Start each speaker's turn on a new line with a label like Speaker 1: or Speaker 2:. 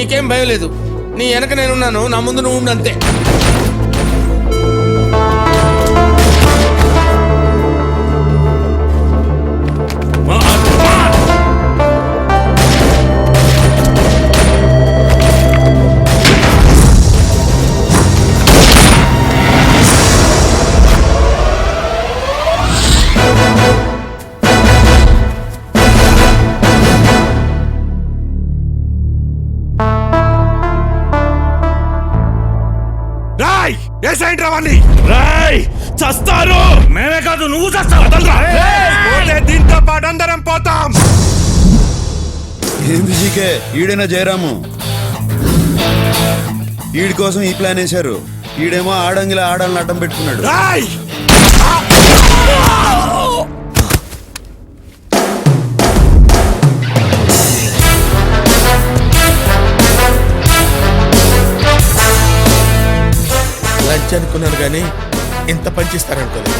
Speaker 1: నీకేం భయం లేదు. నీ వెనక నేనున్నాను, నా ముందు నువ్వు ఉండు అంతే.
Speaker 2: చస్తారు. మేమే కాదు, నువ్వు చస్తావు. దీంతో పాటు అందరం పోతాం.
Speaker 3: ఏంది జీకే, ఈడైనా జయరాము? ఈడి కోసం ఈ ప్లాన్ వేశారు. ఈడేమో ఆడంగిలా ఆడాలని అడ్డం పెట్టుకున్నాడు.
Speaker 1: లంచ్ అనుకున్నాను కానీ ఇంత పనిచేస్తారనుకోలేదు.